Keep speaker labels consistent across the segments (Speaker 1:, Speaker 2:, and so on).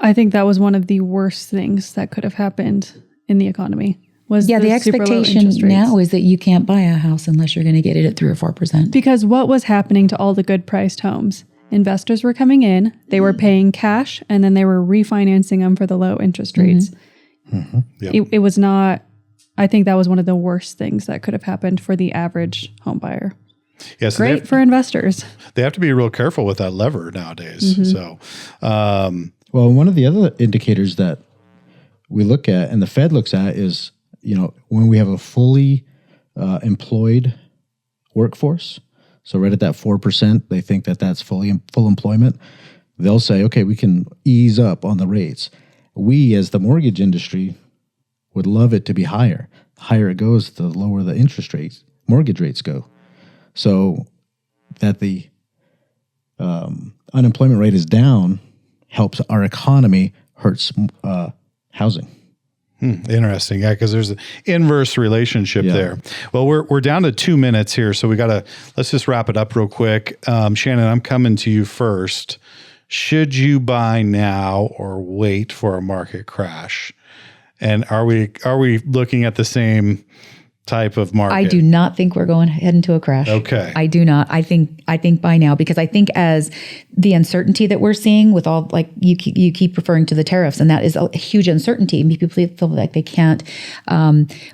Speaker 1: I think that was one of the worst things that could have happened in the economy.
Speaker 2: The expectation now is that you can't buy a house unless you're going to get it at 3 or 4%.
Speaker 1: Because what was happening to all the good priced homes? Investors were coming in, they were paying cash, and then they were refinancing them for the low interest rates.
Speaker 3: Mm-hmm. Yep.
Speaker 1: It was not, I think that was one of the worst things that could have happened for the average home buyer.
Speaker 3: Yes,
Speaker 1: Great for investors.
Speaker 3: They have to be real careful with that lever nowadays.
Speaker 1: Mm-hmm.
Speaker 3: So,
Speaker 4: well, one of the other indicators that we look at and the Fed looks at is, when we have a fully employed workforce, so right at that 4%, they think that that's full employment. They'll say, okay, we can ease up on the rates. We, as the mortgage industry, would love it to be higher. The higher it goes, the lower the mortgage rates go. So that the unemployment rate is down helps our economy, hurts housing.
Speaker 3: Interesting. Yeah, because there's an inverse relationship there. Well, we're down to 2 minutes here, so let's just wrap it up real quick. Shannon, I'm coming to you first. Should you buy now or wait for a market crash? And are we looking at the same type of market?
Speaker 2: I do not think we're heading to a crash.
Speaker 3: Okay.
Speaker 2: I do not. I think by now, because I think as the uncertainty that we're seeing with all, like you keep referring to the tariffs, and that is a huge uncertainty. People feel like they can't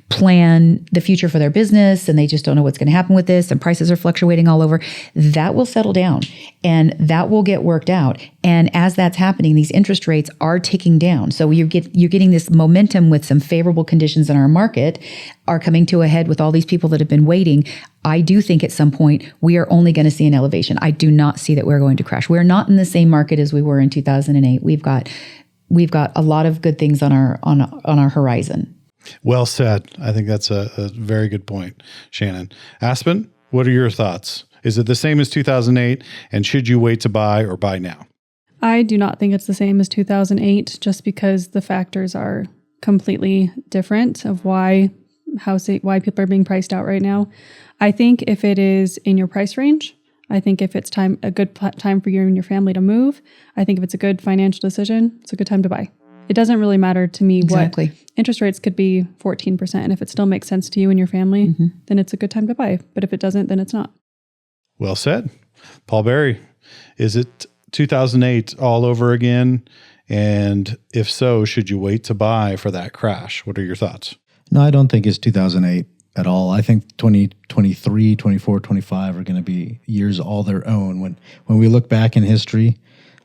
Speaker 2: plan the future for their business, and they just don't know what's going to happen with this, and prices are fluctuating all over. That will settle down, and that will get worked out. And as that's happening, these interest rates are ticking down. So you're getting this momentum with some favorable conditions in our market are coming to a head with all these people that have been waiting. I do think at some point we are only going to see an elevation. I do not see that we're going to crash. We're not in the same market as we were in 2008. We've got a lot of good things on our horizon.
Speaker 3: Well said. I think that's a very good point, Shannon. Aspen, what are your thoughts? Is it the same as 2008? And should you wait to buy or buy now?
Speaker 1: I do not think it's the same as 2008, just because the factors are completely different of why people are being priced out right now. I think if it is in your price range, I think if it's a good time for you and your family to move, I think if it's a good financial decision, it's a good time to buy. It doesn't really matter to me what interest rates could be 14%. And if it still makes sense to you and your family, then it's a good time to buy. But if it doesn't, then it's not.
Speaker 3: Well said. Paul Berry, is it 2008 all over again? And if so, should you wait to buy for that crash? What are your thoughts?
Speaker 4: No, I don't think it's 2008 at all. I think 2023, 24, 25 are going to be years all their own. When we look back in history,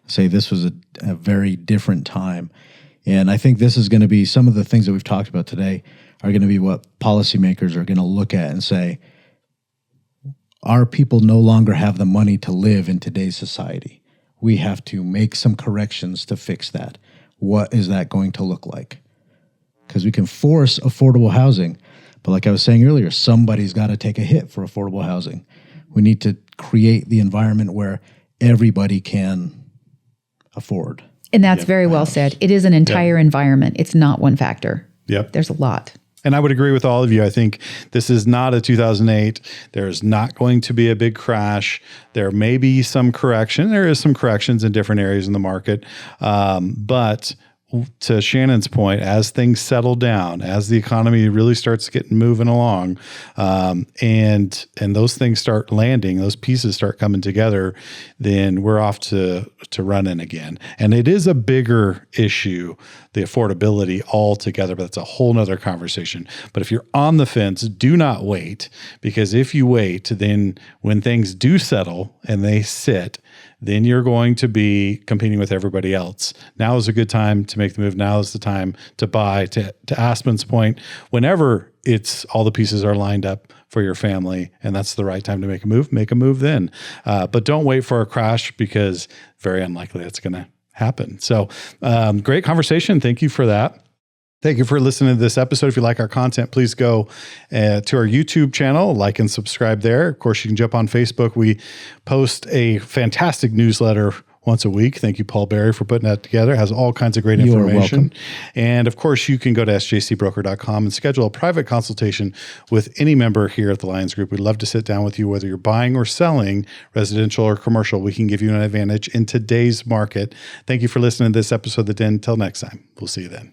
Speaker 4: say this was a very different time. And I think this is going to be some of the things that we've talked about today are going to be what policymakers are going to look at and say, our people no longer have the money to live in today's society. We have to make some corrections to fix that. What is that going to look like? Because we can force affordable housing, but like I was saying earlier, somebody's got to take a hit for affordable housing. We need to create the environment where everybody can afford.
Speaker 2: And that's very well said. It is an entire environment. It's not one factor.
Speaker 3: Yep.
Speaker 2: There's a lot.
Speaker 3: And I would agree with all of you. I think this is not a 2008. There is not going to be a big crash. There may be some correction. There is some corrections in different areas in the market. But to Shannon's point, as things settle down, as the economy really starts getting moving along, and those things start landing, those pieces start coming together, then we're off to running again. And it is a bigger issue, the affordability altogether, but that's a whole nother conversation. But if you're on the fence, do not wait, because if you wait, then when things do settle and they sit, then you're going to be competing with everybody else. Now is a good time to make the move. Now is the time to buy. To Aspen's point, whenever it's all the pieces are lined up for your family, and that's the right time to make a move then. But don't wait for a crash, because very unlikely that's going to happen. So great conversation. Thank you for that. Thank you for listening to this episode. If you like our content, please go to our YouTube channel, like and subscribe there. Of course, you can jump on Facebook. We post a fantastic newsletter once a week. Thank you, Paul Berry, for putting that together. It has all kinds of great
Speaker 4: You are
Speaker 3: information.
Speaker 4: welcome.
Speaker 3: And of course, you can go to sjcbroker.com and schedule a private consultation with any member here at the Lyons Group. We'd love to sit down with you, whether you're buying or selling residential or commercial. We can give you an advantage in today's market. Thank you for listening to this episode of The Den. Until next time, we'll see you then.